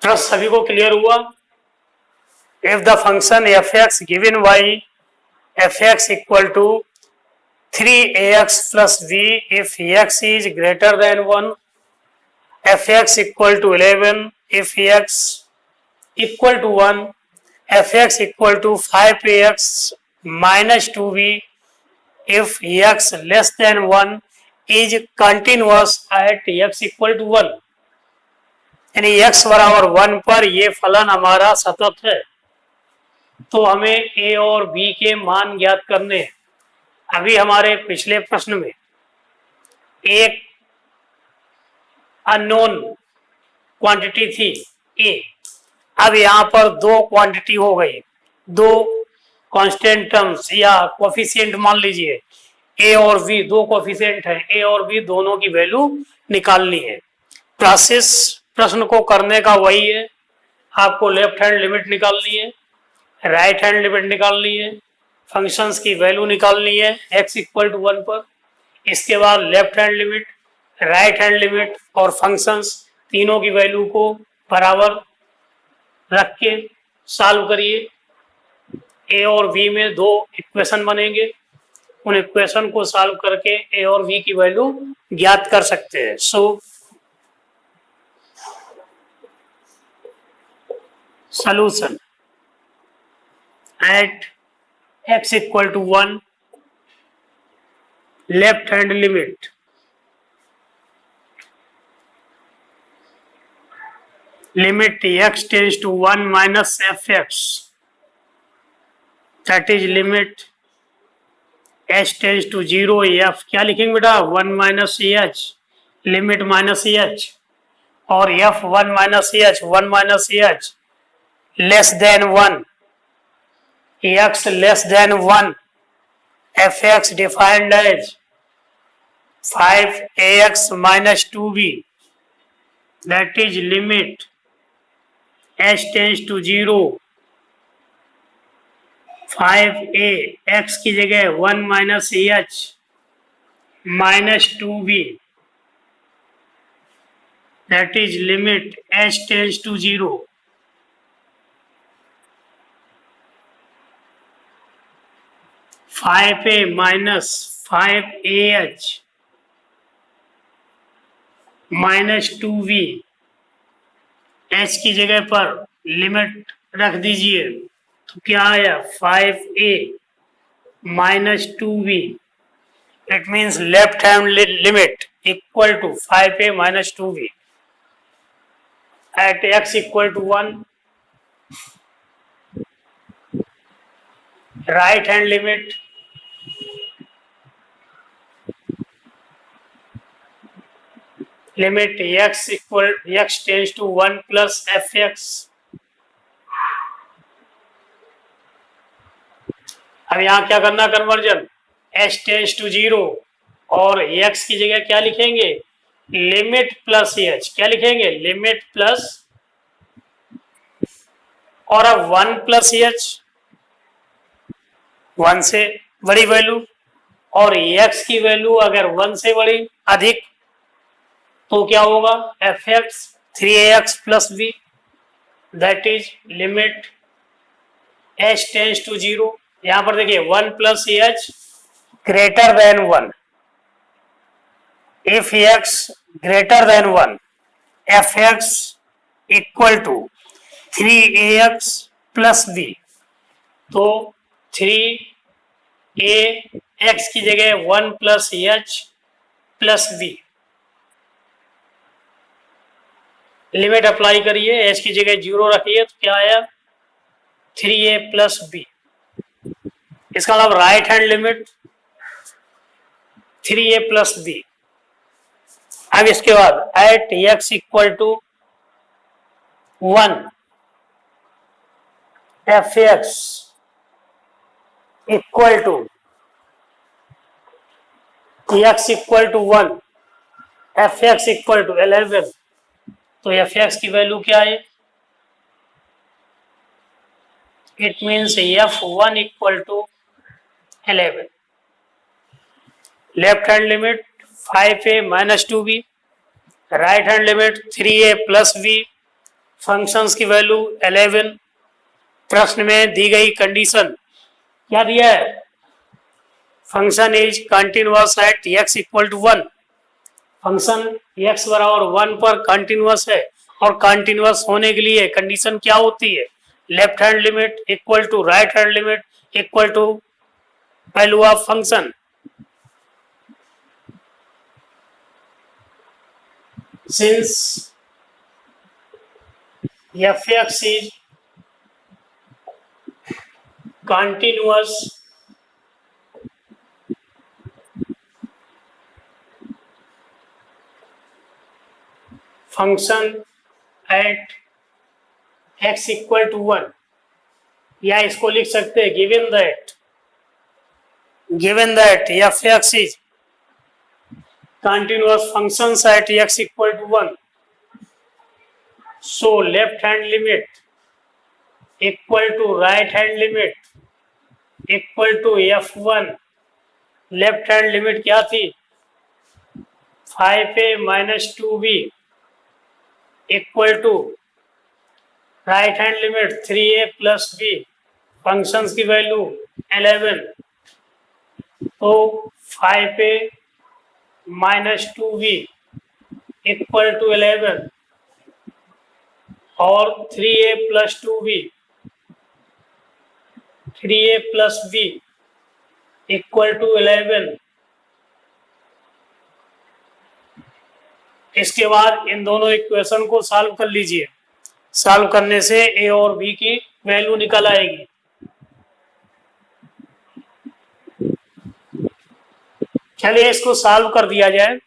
Speaker 1: प्रश्न सभी को clear हुआ? If the function f x given by f x equal to 3ax plus b, if x is greater than 1, fx equal to 11, if x equal to 1, fx equal to 5ax minus 2b, if x less than 1 is continuous at x equal to 1, यानी x बराबर 1 पर ये फलन हमारा सतत है। तो हमें a और b के मान ज्ञात करने हैं। अभी हमारे पिछले प्रश्न में एक अननोन क्वांटिटी थी a, अब यहां पर दो क्वांटिटी हो गई, दो कांस्टेंट टर्म्स या कोफिशिएंट मान लीजिए, a और b दो कोफिशिएंट है, a और b दोनों की वैल्यू निकालनी है। प्रोसेस प्रश्न को करने का वही है, आपको लेफ्ट हैंड लिमिट निकालनी है, राइट हैंड लिमिट निकालनी है, फंक्शंस की वैल्यू निकालनी है x इक्वल टू 1 पर। इसके बाद left hand limit, right hand limit और फंक्शंस तीनों की वैल्यू को बराबर रख के सॉल्व करिए। a और b में दो इक्वेशन बनेंगे, उन इक्वेशन को सॉल्व करके a और b की वैल्यू ज्ञात कर सकते हैं। So solution at x equal to 1, left hand limit limit x tends to 1 minus f x, that is limit h tends to 0 f क्या लिखेंगे बेटा 1 minus h, limit minus h, और f 1 minus h, 1 minus h less than 1, x less than 1, fx defined as 5ax minus 2b, that is limit h tends to 0, 5a x की जगह 1 minus h minus 2b, that is limit h tends to 0, 5a minus 5ah minus 2v, h की जगह पर limit रख दीजिए तो क्या आया 5a minus 2v, it means left hand limit equal to 5a minus 2v at x equal to 1, right hand limit limit x tends to 1 plus fx, अब यहां क्या करना कन्वर्जन, h टेंस टू 0 और x की जगह क्या लिखेंगे limit plus h, क्या लिखेंगे लिमिट प्लस, और अब 1 प्लस h 1 से बड़ी वैल्यू, और x की वैल्यू अगर 1 से बड़ी अधिक तो क्या होगा fx 3ax plus b, that is limit h tends to 0, यहां पर देखिए 1 plus h greater than 1, if x greater than 1 fx equal to 3ax plus b, तो 3ax की जगह 1 plus h plus b, limit apply करिए, h की जगह 0 रखिए तो क्या आया 3a प्लस b, इसका मतलब right hand limit 3a plus b। अब इसके बाद at x equal to 1 fx equal to x equal to 1 fx equal to 11, तो fx की वैल्यू क्या है, it means f1 equal to 11, left hand limit 5a minus 2b, right hand limit 3a plus b, functions की value 11, प्रश्न में दी गई condition क्या दिया है, function is continuous at x equal to 1, function x बराबर 1 पर कंटिन्यूअस है, और कंटिन्यूअस होने के लिए कंडीशन क्या होती है, left hand limit equal to right hand limit equal to value of function, since fx is continuous function at x equal to 1, या इसको लिख सकते हैं given that fx is continuous functions at x equal to 1, so left hand limit equal to right hand limit equal to f1, left hand limit क्या थी 5a minus 2b equal to right hand limit 3a plus b, functions की value 11, तो 5a minus 2b equal to 11 और 3a plus 2b 3a plus b equal to 11, इसके बाद इन दोनों equation को solve कर लीजिए, सॉल्व करने से ए और बी की वैल्यू निकल आएगी। चलिए इसको सॉल्व कर दिया जाए।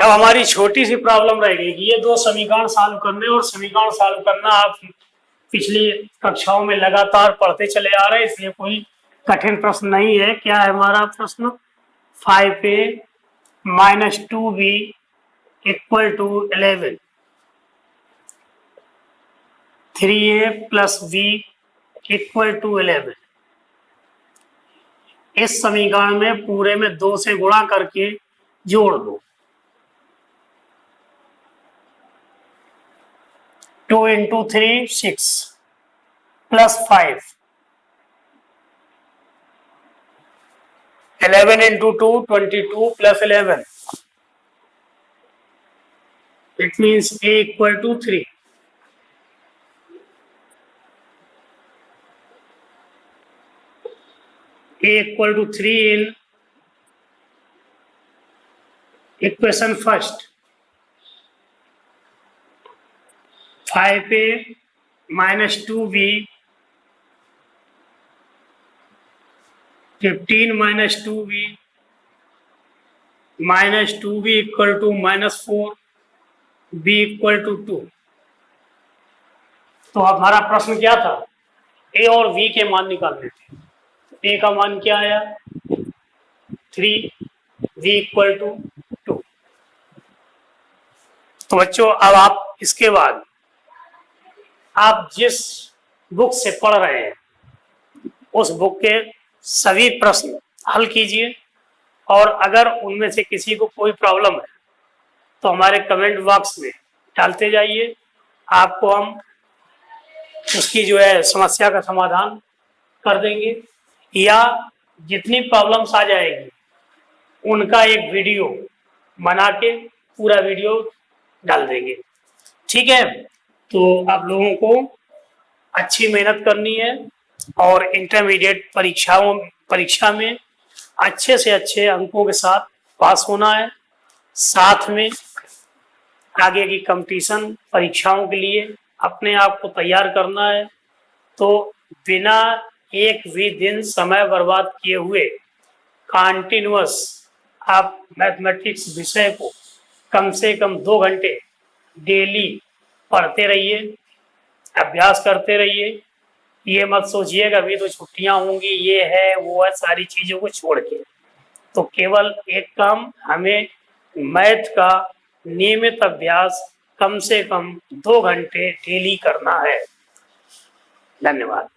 Speaker 1: अब हमारी छोटी सी प्रॉब्लम रहेगी कि ये दो समीकरण सॉल्व करने, और समीकरण सॉल्व करना आप पिछली कक्षाओं में लगातार पढ़ते चले आ रहे हैं, इसलिए कोई कठिन प्रश्न नहीं है। क्या है हमारा प्रश्न? 5a minus 2b equal to 11, 3a plus b equal to 11। इस समीकरण में पूरे में 2 से गुणा करके जोड़ दो। 2 into 3 6 plus 5, 11 into 2 22 plus 11, it means a equal to 3। a equal to 3 in equation first। 5a minus 2b, 15 minus 2b minus 2b equal to minus 4, b equal to 2। तो हमारा प्रश्न क्या था? a और b के मान निकालने थे। a का मान क्या आया? 3, v इक्वल टू 2। तो बच्चों अब आप इसके बाद आप जिस बुक से पढ़ रहे हैं उस बुक के सभी प्रश्न हल कीजिए, और अगर उनमें से किसी को कोई प्रॉब्लम है तो हमारे कमेंट बॉक्स में डालते जाइए। आपको हम उसकी जो है समस्या का समाधान कर देंगे, या जितनी प्रॉब्लम्स आ जाएगी उनका एक वीडियो बना के पूरा वीडियो डाल देंगे। ठीक है, तो आप लोगों को अच्छी मेहनत करनी है और इंटरमीडिएट परीक्षा में अच्छे से अच्छे अंकों के साथ पास होना है। साथ में आगे की कंपटीशन परीक्षाओं के लिए अपने आप को तैयार करना है। तो बिना एक भी दिन समय बर्बाद किए हुए कंटिन्यूअस आप मैथमेटिक्स विषय को कम से कम 2 घंटे डेली पढ़ते रहिए, अभ्यास करते रहिए। ये मत सोचिएगा अभी तो छुट्टियां होंगी, ये है वो है, सारी चीजों को छोड़ के तो केवल एक काम, हमें मैथ का नियमित अभ्यास कम से कम 2 घंटे डेली करना है। धन्यवाद।